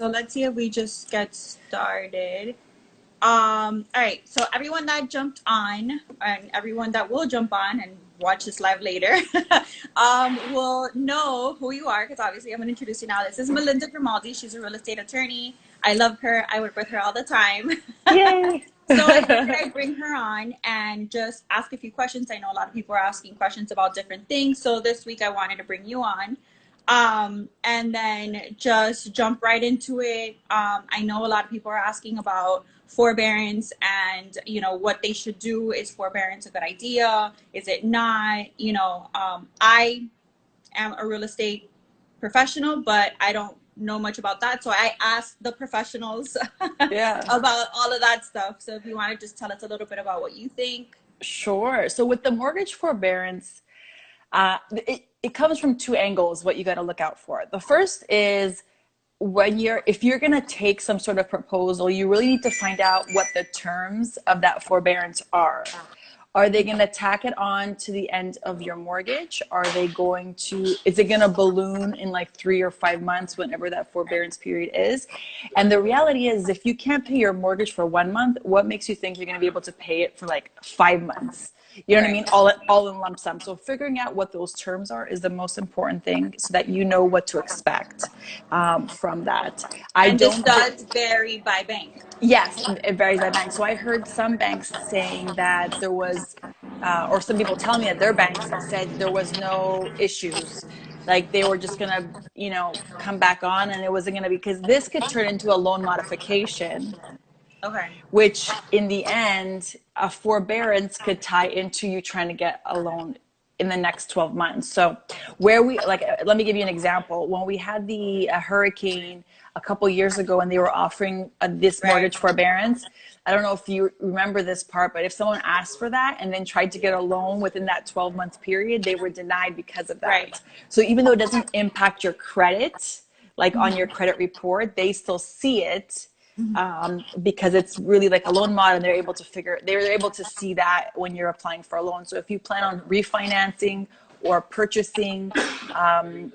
So let's see if we just get started. All right. So everyone that jumped on and everyone that will jump on and watch this live later, will know who you are because obviously I'm going to introduce you now. This is Melinda Grimaldi. She's a real estate attorney. I love her. I work with her all the time. Yay! So I figured I'd bring her on and just ask a few questions. I know a lot of people are asking questions about different things. So this week I wanted to bring you on. And then just jump right into it. I know a lot of people are asking about forbearance and, what they should do. Is forbearance a good idea? Is it not? I am a real estate professional, but I don't know much about that. So I asked the professionals Yeah, about all of that stuff. So if you want to just tell us a little bit about what you think. sure. So with the mortgage forbearance, it comes from two angles, what you got to look out for. The first is if you're going to take some sort of proposal, you really need to find out what the terms of that forbearance are. Are they going to tack it on to the end of your mortgage? Is it going to balloon in like 3 or 5 months, whenever that forbearance period is? And the reality is, if you can't pay your mortgage for 1 month, what makes you think you're going to be able to pay it for like 5 months? You know what I mean? All in lump sum. So figuring out what those terms are is the most important thing, so that you know what to expect from that. I And this don't. does vary by bank. Yes, it varies by bank. So I heard some banks saying that there was, or some people telling me that their banks said there was no issues. Like they were just going to, come back on, and it wasn't going to be, because this could turn into a loan modification, Okay. which in the end, a forbearance could tie into you trying to get a loan in the next 12 months. So let me give you an example. When we had the hurricane a couple years ago and they were offering this mortgage forbearance, I don't know if you remember this part, but if someone asked for that and then tried to get a loan within that 12-month period, they were denied because of that. Right. So even though it doesn't impact your credit, like on your credit report, they still see it, because it's really like a loan mod, and they're able to see that when you're applying for a loan. So if you plan on refinancing or purchasing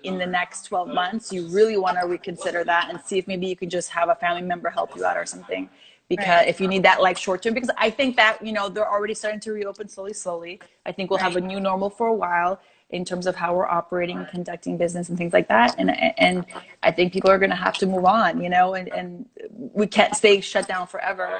in the next 12 months, you really want to reconsider that and see if maybe you can just have a family member help you out or something. Because if you need that like short term, because I think that, they're already starting to reopen slowly. I think we'll have a new normal for a while in terms of how we're operating and conducting business and things like that. And I think people are going to have to move on, and we can't stay shut down forever.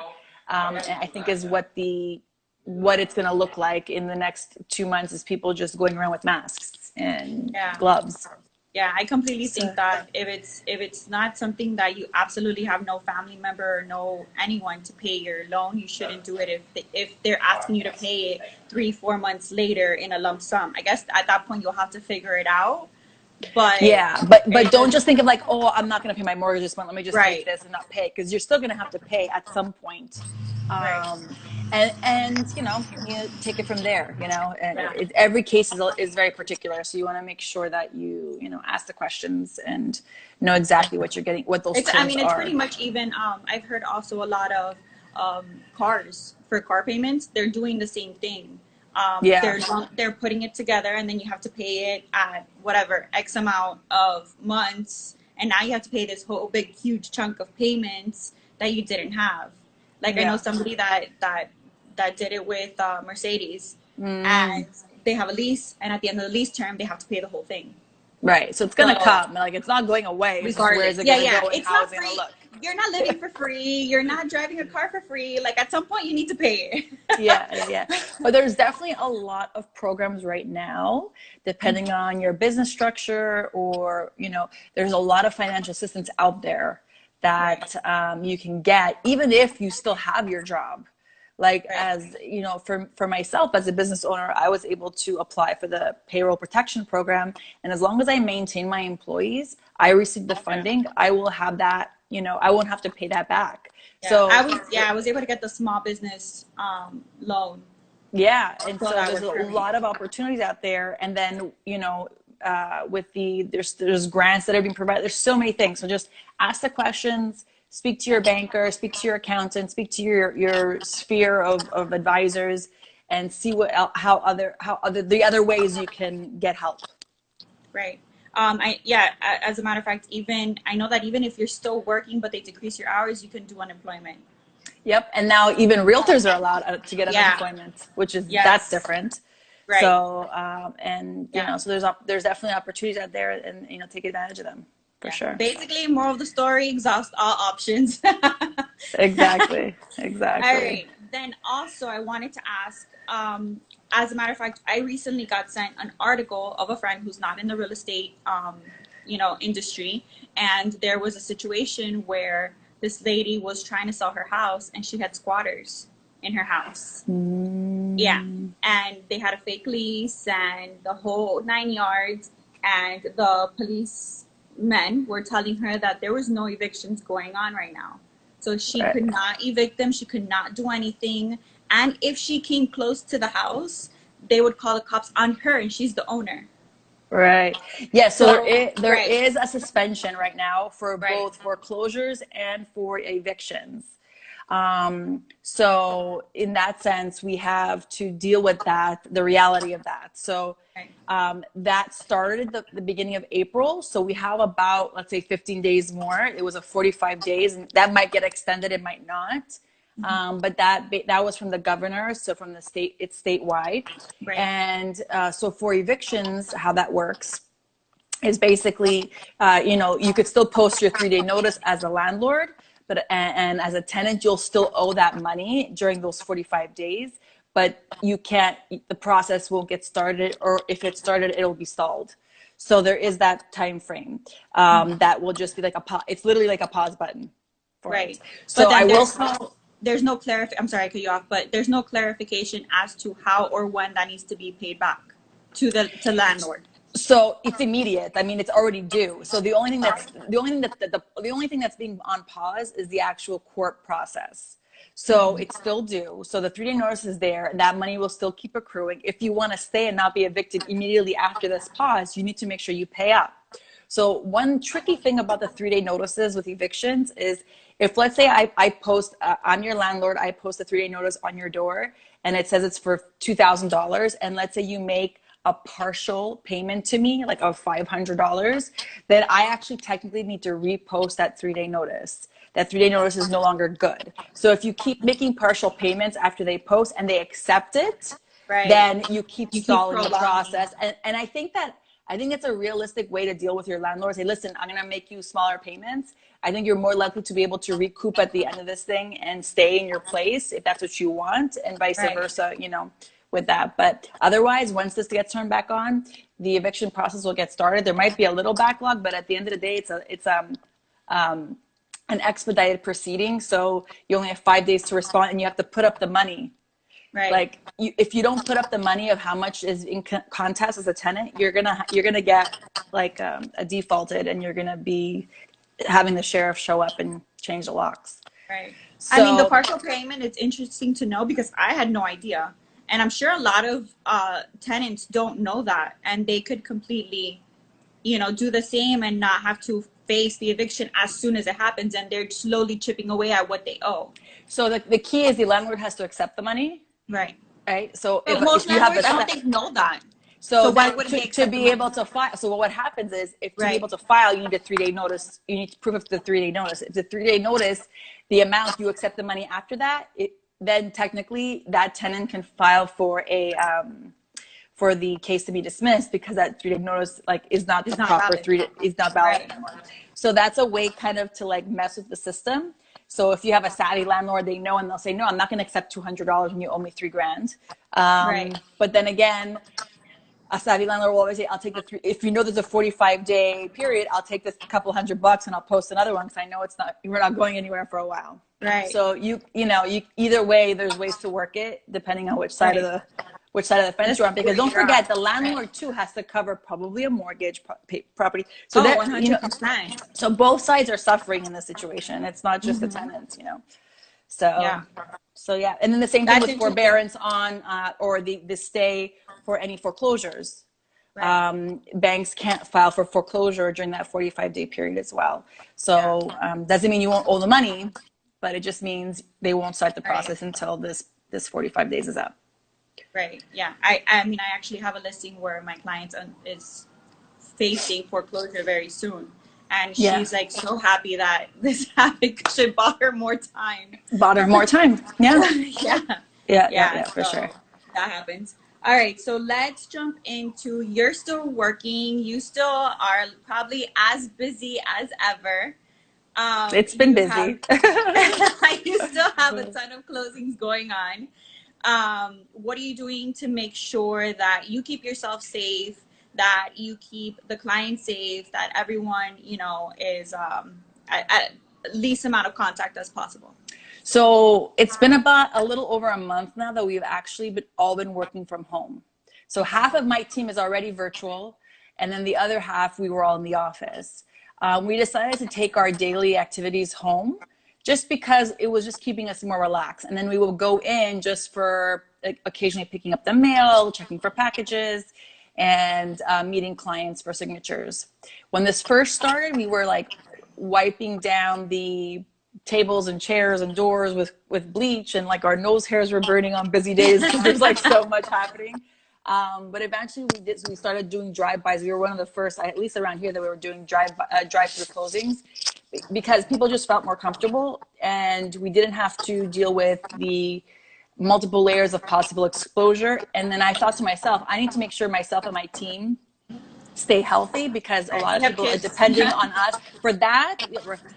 And I think is what it's going to look like in the next 2 months, is people just going around with masks and gloves. Yeah, I completely think that if it's not something that you absolutely have no family member or no anyone to pay your loan, you shouldn't do it. If they're asking you to pay it 3-4 months later in a lump sum, I guess at that point you'll have to figure it out. But but don't just think of like, oh, I'm not going to pay my mortgage this month, let me just take this and not pay, because you're still going to have to pay at some point. And you take it from there. And every case is very particular, so you want to make sure that you ask the questions and know exactly what you're getting, what those terms I mean, it's are. pretty much even. I've heard also a lot of cars for car payments. They're doing the same thing. They're putting it together, and then you have to pay it at whatever X amount of months, and now you have to pay this whole big huge chunk of payments that you didn't have. Like I know somebody that did it with Mercedes, and they have a lease, and at the end of the lease term, they have to pay the whole thing. Right, so it's gonna come. Like, it's not going away. Where is it gonna go? And It's how not is it free. gonna look? You're not living for free. You're not driving a car for free. Like at some point, you need to pay it. Yeah. But there's definitely a lot of programs right now, depending on your business structure, or there's a lot of financial assistance out there that you can get, even if you still have your job. Like, as for myself as a business owner, I was able to apply for the payroll protection program, and as long as I maintain my employees, I receive the funding. I will have that. I won't have to pay that back. So I was able to get the small business loan. Yeah, and so there's a lot of opportunities out there, and then with there's grants that are being provided. There's so many things. So just ask the questions. Speak to your banker, speak to your accountant, speak to your sphere of advisors, and see how the other ways you can get help. Right. As a matter of fact, even I know that even if you're still working, but they decrease your hours, you can do unemployment. Yep. And now even realtors are allowed to get Yeah. unemployment, which is, that's Yes. different. Right. So, and you Yeah. know, so there's definitely opportunities out there, and you know, take advantage of them for Yeah. sure. Basically, moral of the story: exhaust all options. Exactly. All Exactly. right. Then also, I wanted to ask. As a matter of fact, I recently got sent an article of a friend who's not in the real estate, industry, and there was a situation where this lady was trying to sell her house, and she had squatters in her house. Yeah, Mm, and they had a fake lease and the whole 9 yards. And the policemen were telling her that there was no evictions going on right now. So she right. could not evict them. She could not do anything. And if she came close to the house, they would call the cops on her, and she's the owner. Right. Yeah. So So, there right, is a suspension right now for right. both foreclosures and for evictions. So in that sense, we have to deal with that, the reality of that. So Right. that started the beginning of April. So we have about, let's say, 15 days more. It was a 45 days, and that might get extended, it might not. But that was from the governor, so from the state, it's statewide. Right. And so for evictions, how that works is basically, you could still post your 3-day notice as a landlord, but and as a tenant, you'll still owe that money during those 45 days. But you can't, the process won't get started, or if it started, it'll be stalled. So there is that time frame that will just be like it's literally like a pause button for it. Right. But So I then will. I'm sorry, I cut you off, but there's no clarification as to how or when that needs to be paid back to landlord. So it's immediate. I mean, it's already due. So the only thing that's being on pause is the actual court process. So it's still due. So the 3-day notice is there, and that money will still keep accruing. If you want to stay and not be evicted immediately after this pause, you need to make sure you pay up. So one tricky thing about the 3-day notices with evictions is, if let's say I post, I'm your landlord, I post a 3-day notice on your door, and it says it's for $2,000, and let's say you make a partial payment to me, like of $500, then I actually technically need to repost that 3-day notice. That 3-day notice is no longer good. So if you keep making partial payments after they post and they accept it, Right. then you keep You keep stalling the prolonging. process. And I think it's a realistic way to deal with your landlord. Say, listen, I'm going to make you smaller payments. I think you're more likely to be able to recoup at the end of this thing and stay in your place if that's what you want, and vice Right. versa, with that. But otherwise, once this gets turned back on, the eviction process will get started. There might be a little backlog, but at the end of the day, it's an expedited proceeding. So you only have 5 days to respond, and you have to put up the money. Right. Like, if you don't put up the money of how much is in contest as a tenant, you're gonna get like a defaulted, and you're gonna be having the sheriff show up and change the locks. Right. I mean, the So partial payment, it's interesting to know because I had no idea. And I'm sure a lot of tenants don't know that. And they could completely, do the same and not have to face the eviction as soon as it happens. And they're slowly chipping away at what they owe. so the key is the landlord has to accept the money, Right. right? So But most if you have a landlords, I don't set, think, know that. so So why then wouldn't they to accept the be money? able to file, so what happens is, if to be Right. able to file, you need a 3-day notice. You need to prove of the 3-day notice. If the 3-day notice, the amount you accept the money after that, then technically that tenant can file for the case to be dismissed, because that 3-day notice is not It's the not proper valid. 3-day, is not valid Right. anymore. So that's a way kind of to mess with the system. So if you have a savvy landlord, they know, and they'll say, no, I'm not going to accept $200 when you owe me $3,000. Right. But then again, a savvy landlord will always say, I'll take the three. If you know there's a 45-day period, I'll take this couple $100 and I'll post another one, because I know we're not going anywhere for a while. Right. So you either way, there's ways to work it depending on which side of Right. the fence you're on. Because don't forget, the Right. landlord too has to cover probably a mortgage property. So Oh, that 100%. so both sides are suffering in this situation. It's not just the tenants. So Yeah. yeah, and then the same thing That's with interesting. forbearance on or the stay for any foreclosures. Right. Banks can't file for foreclosure during that 45-day period as well. Yeah. So doesn't mean you won't owe the money, but it just means they won't start the Right. process until this 45 days is up. Right. Yeah. I mean, I actually have a listing where my client is facing foreclosure very soon. And Yeah. she's like so happy that this happened because it bought her more time. Bought her more time. Yeah. Yeah. Yeah. For sure. So that happens. All right. So let's jump into, you're still working. You still are probably as busy as ever. It's been You have, busy. you still have a ton of closings going on. What are you doing to make sure that you keep yourself safe, that you keep the client safe, that everyone, you know, is at least amount of contact as possible? So it's been about a little over a month now that we've actually all been working from home. So half of my team is already virtual, and then the other half, we were all in the office. We decided to take our daily activities home just because it was just keeping us more relaxed. And then we will go in just for occasionally picking up the mail, checking for packages, and meeting clients for signatures. When this first started, we were like wiping down the tables and chairs and doors with bleach, and like our nose hairs were burning on busy days because there's like so much happening. But eventually we started doing drive-bys. We were one of the first, at least around here, that we were doing drive-through closings because people just felt more comfortable, and we didn't have to deal with the multiple layers of possible exposure. And then I thought to myself, I need to make sure myself and my team stay healthy, because a lot of people are depending on us for that,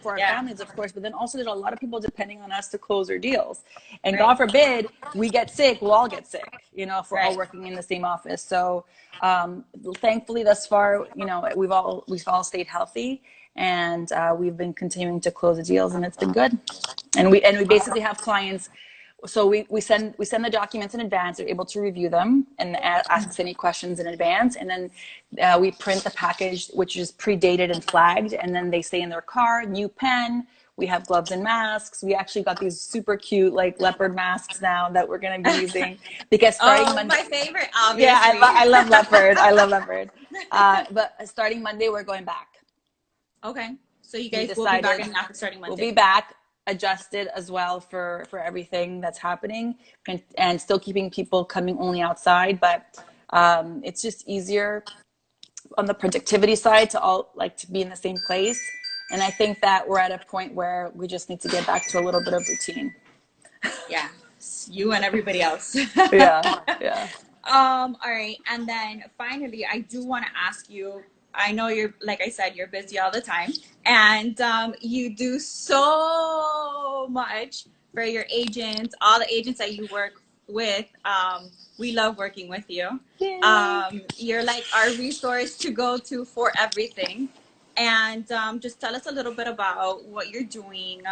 for our families, of course, but then also there's a lot of people depending on us to close their deals. And God forbid we get sick, we'll all get sick, you know, if we're all working in the same office. So thankfully thus far, you know, we've all stayed healthy, and we've been continuing to close the deals, and it's been good. And we basically have clients. So we send the documents in advance. They're able to review them and ask us any questions in advance. And then we print the package, which is pre-dated and flagged. And then they stay in their car, new pen. We have gloves and masks. We actually got these super cute like leopard masks now that we're going to be using, because starting Monday. My favorite, obviously. Yeah, I love leopard. I love leopard. But starting Monday, we're going back. Okay. So you guys will be back after starting Monday. We'll be back, adjusted as well for everything that's happening, and still keeping people coming only outside. But it's just easier on the productivity side to be in the same place. And I think that we're at a point where we just need to get back to a little bit of routine. Yeah, you and everybody else. Yeah. All right. And then finally, I do want to ask you, I know you're, like I said, you're busy all the time, and you do so much for your agents, all the agents that you work with. We love working with you. You're like our resource to go to for everything. And just tell us a little bit about what you're doing,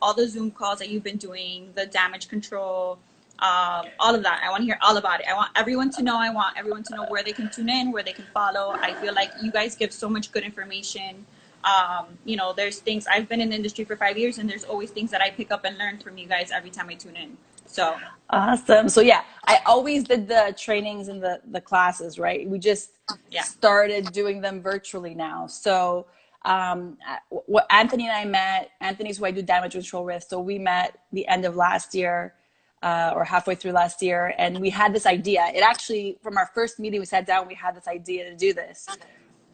all the Zoom calls that you've been doing, the damage control, all of that. I want to hear all about it. I want everyone to know. I want everyone to know where they can tune in, where they can follow. I feel like you guys give so much good information. You know, there's things, I've been in the industry for 5 years, and there's always things that I pick up and learn from you guys every time I tune in. So awesome. So yeah, I always did the trainings and the classes, right? We just started doing them virtually now. So what Anthony and I met, Anthony's who I do damage control with. So we met the end of last year, or halfway through last year. And we had this idea. It actually, from our first meeting, we sat down, we had this idea to do this.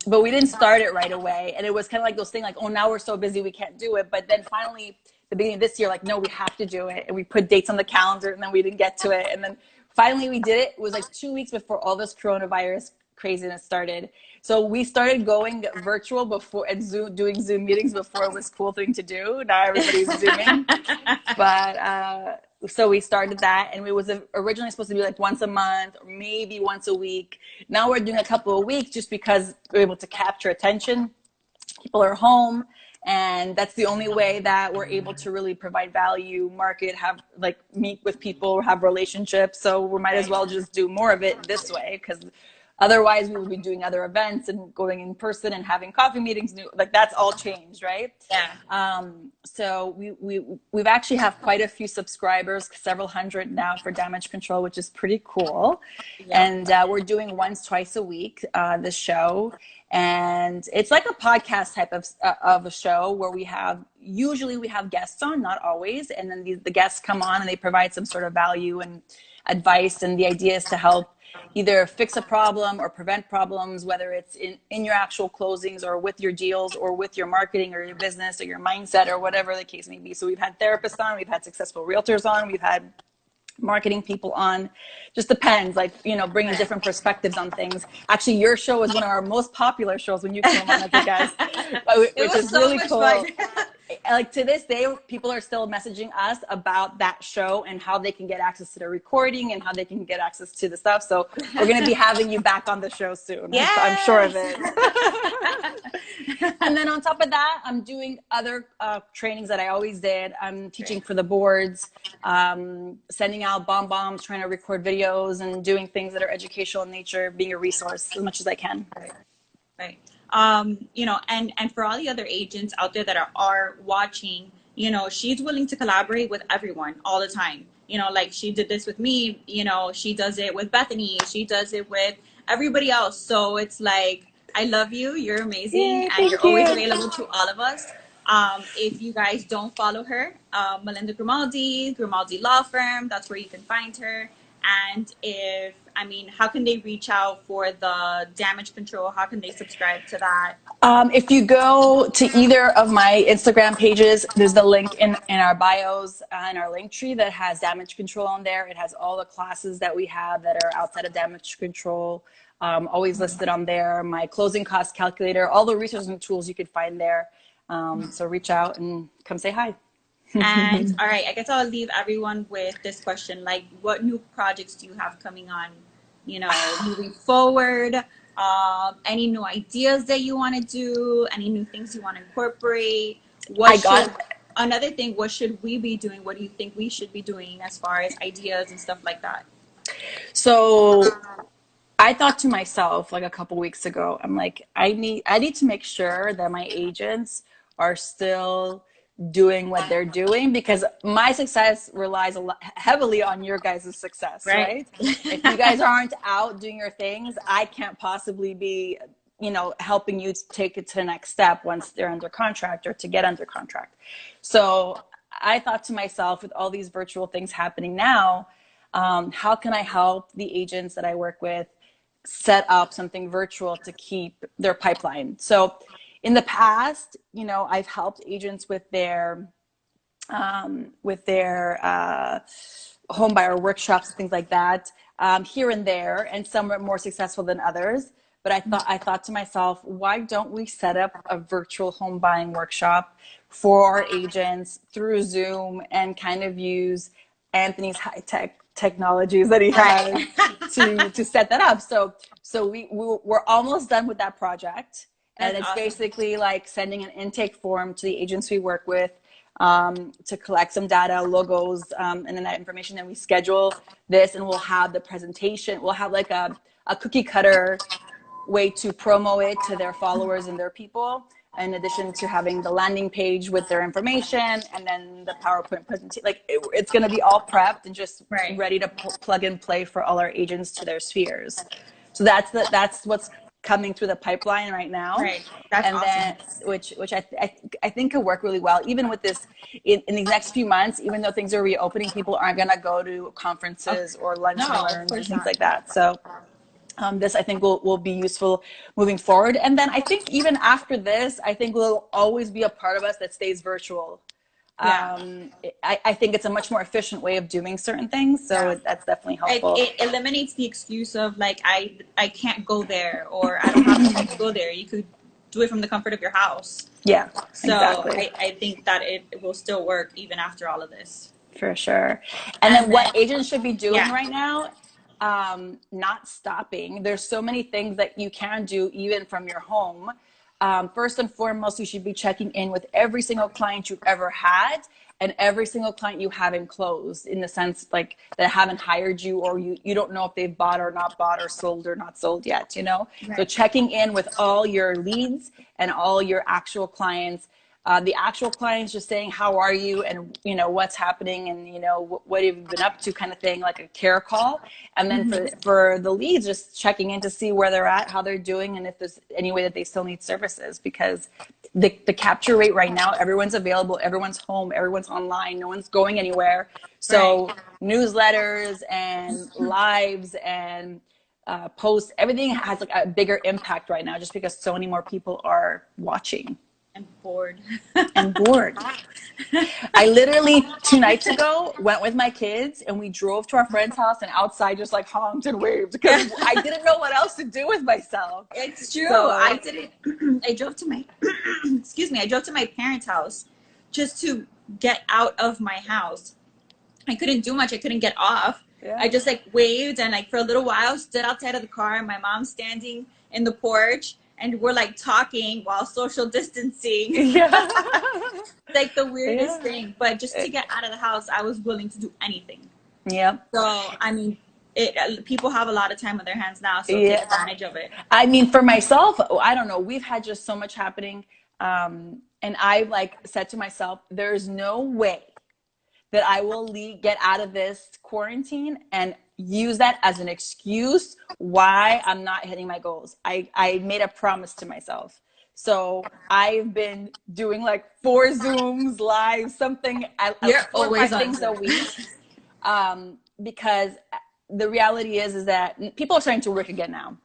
But we didn't start it right away. And it was kind of like those things like, oh, now we're so busy, we can't do it. But then finally, the beginning of this year, like, no, we have to do it. And we put dates on the calendar, and then we didn't get to it. And then finally we did it. It was like 2 weeks before all this coronavirus craziness started. So we started going virtual before, and doing Zoom meetings before it was a cool thing to do. Now everybody's Zooming. But so we started that, and it was originally supposed to be like once a month or maybe once a week. Now we're doing a couple of weeks just because we're able to capture attention. People are home, and that's the only way that we're able to really provide value, market, have like meet with people, have relationships. So we might as well just do more of it this way, because otherwise we would be doing other events and going in person and having coffee meetings. Like that's all changed, right? Yeah. So we've actually have quite a few subscribers, several hundred now, for damage control, which is pretty cool. Yeah. And we're doing twice a week this show. And it's like a podcast type of a show where usually we have guests on, not always. And then the guests come on and they provide some sort of value and advice. And the idea is to help either fix a problem or prevent problems, whether it's in your actual closings or with your deals or with your marketing or your business or your mindset or whatever the case may be. So we've had therapists on, we've had successful realtors on, we've had marketing people on. Just depends, like, you know, bringing different perspectives on things. Actually, your show was one of our most popular shows when you came on as a guest, which is so really cool. Fun. Like, to this day, people are still messaging us about that show and how they can get access to the recording and how they can get access to the stuff. So we're going to be having you back on the show soon. Yes. I'm sure of it. And then on top of that, I'm doing other trainings that I always did. I'm teaching for the boards, sending out bombs, trying to record videos, and doing things that are educational in nature, being a resource as much as I can. Right. You know, and for all the other agents out there that are watching, you know, she's willing to collaborate with everyone all the time. You know, like she did this with me, you know, she does it with Bethany, she does it with everybody else. So it's like, I love you, you're amazing. Yay, and you're always available to all of us. If you guys don't follow her, Melinda Grimaldi Law Firm, that's where you can find her. And how can they reach out for the damage control? How can they subscribe to that? If you go to either of my Instagram pages, there's the link in our bios and our link tree that has damage control on there. It has all the classes that we have that are outside of damage control, always listed on there. My closing cost calculator, all the resources and tools you could find there. So reach out and come say hi. And all right, I guess I'll leave everyone with this question. Like, what new projects do you have coming on, you know, moving forward? Any new ideas that you want to do? Any new things you want to incorporate? Another thing, what should we be doing? What do you think we should be doing as far as ideas and stuff like that? So I thought to myself, like, a couple weeks ago, I'm like, I need to make sure that my agents are still doing what they're doing, because my success relies heavily on your guys' success, right? If you guys aren't out doing your things, I can't possibly be, you know, helping you to take it to the next step once they're under contract or to get under contract. So I thought to myself, with all these virtual things happening now, how can I help the agents that I work with set up something virtual to keep their pipeline? So in the past, you know, I've helped agents with their home buyer workshops and things like that, here and there, and some are more successful than others. But I thought to myself, why don't we set up a virtual home buying workshop for our agents through Zoom and kind of use Anthony's high-tech technologies that he has to set that up. So we're almost done with that project. And it's basically like sending an intake form to the agents we work with, to collect some data, logos, and then that information. Then we schedule this, and we'll have the presentation. We'll have like a cookie cutter way to promo it to their followers and their people, in addition to having the landing page with their information and then the PowerPoint presentation. Like, it's going to be all prepped and just ready to plug and play for all our agents to their spheres. So that's what's coming through the pipeline right now. That's and awesome. Then which I think could work really well, even with this in these next few months. Even though things are reopening, people aren't going to go to conferences or lunch and learns and things like that. So this, I think, will be useful moving forward. And then I think even after this, I think will always be a part of us that stays virtual. I think it's a much more efficient way of doing certain things, so that's definitely helpful. It eliminates the excuse of like, I can't go there, or I don't have the time to go there. You could do it from the comfort of your house. Yeah, so exactly. I think that it will still work even after all of this. For sure. And then what agents should be doing right now, not stopping. There's so many things that you can do even from your home. First and foremost, you should be checking in with every single client you've ever had and every single client you haven't closed, in the sense like that haven't hired you, or you don't know if they've bought or not bought, or sold or not sold yet, you know? So checking in with all your leads and all your actual clients. The actual clients just saying, how are you, and, you know, what's happening, and, you know, what have you been up to, kind of thing, like a care call. And then for the leads, just checking in to see where they're at, how they're doing, and if there's any way that they still need services, because the capture rate right now, everyone's available, everyone's home, everyone's online, no one's going anywhere. So newsletters and lives and posts. Everything has like a bigger impact right now just because so many more people are watching. And bored. And bored. I literally 2 nights ago went with my kids and we drove to our friend's house and outside just like honked and waved because I didn't know what else to do with myself. It's true. So, I didn't. I drove to my excuse me. I drove to my parents' house just to get out of my house. I couldn't do much. I couldn't get off. yeah. I just like waved and like for a little while stood outside of the car and my mom's standing in the porch and we're like talking while social distancing. Yeah. Like the weirdest Yeah. thing. But just to get out of the house, I was willing to do anything. Yeah. So, I mean, people have a lot of time on their hands now, so Yeah. take advantage of it. I mean, for myself, I don't know. We've had just so much happening. And I like said to myself, there's no way that I will get out of this quarantine and use that as an excuse why I'm not hitting my goals. I made a promise to myself. So I've been doing like 4 Zooms live, something, You're 4 or 5 always on things a week. Because the reality is that people are starting to work again now.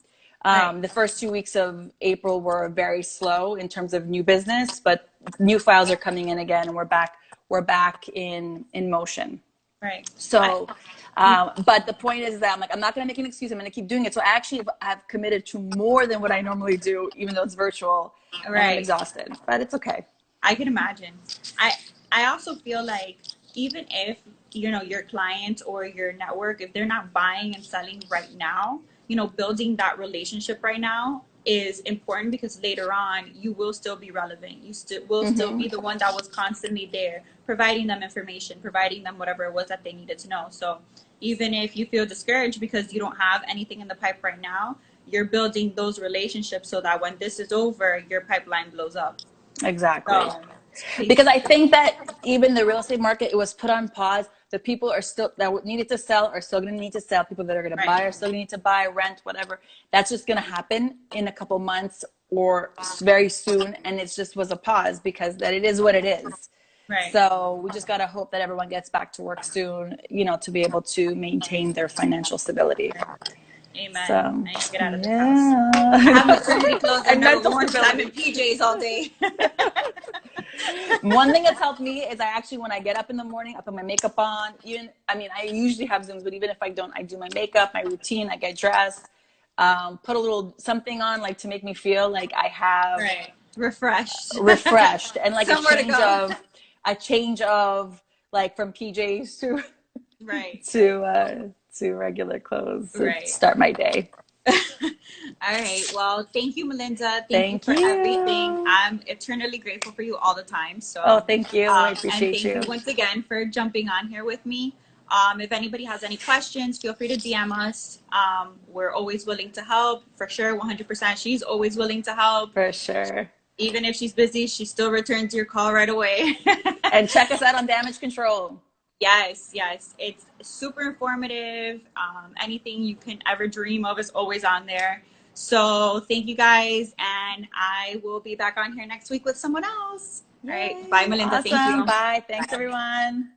The first 2 weeks of April were very slow in terms of new business, but new files are coming in again and we're back in motion. Right. So, but the point is that I'm like, I'm not going to make an excuse. I'm going to keep doing it. So I actually have committed to more than what I normally do, even though it's virtual. Right. And I'm exhausted, but it's okay. I can imagine. I also feel like even if, you know, your client or your network, if they're not buying and selling right now, you know, building that relationship right now is important because later on you will still be relevant. You will still be the one that was constantly there, providing them information, providing them whatever it was that they needed to know. So even if you feel discouraged because you don't have anything in the pipe right now, you're building those relationships so that when this is over, your pipeline blows up. Exactly. So, because I think that even the real estate market, it was put on pause. The people are still that needed to sell are still going to need to sell. People that are going to buy are still going to need to buy, rent, whatever. That's just going to happen in a couple months or very soon. And it just was a pause because that it is what it is. Right. So we just got to hope that everyone gets back to work soon, you know, to be able to maintain their financial stability. Amen. So, I need to get out of this house. yeah. I have maternity clothes and mental no orange. I'm stability. in PJs all day. One thing that's helped me is I actually, when I get up in the morning, I put my makeup on. I usually have Zooms, but even if I don't, I do my makeup, my routine, I get dressed, put a little something on, like to make me feel like I have refreshed and like a change of like from PJs to regular clothes to start my day. All right. Well, thank you, Melinda. Thank you for everything. I'm eternally grateful for you all the time. So, thank you. I appreciate you once again for jumping on here with me. If anybody has any questions, feel free to DM us. We're always willing to help. For sure, 100%. She's always willing to help. For sure. Even if she's busy, she still returns your call right away. And check us out on Damage Control. Yes. It's super informative. Anything you can ever dream of is always on there. So thank you guys. And I will be back on here next week with someone else. Yay. All right. Bye, Melinda. Awesome. Thank you. Bye. Thanks, everyone.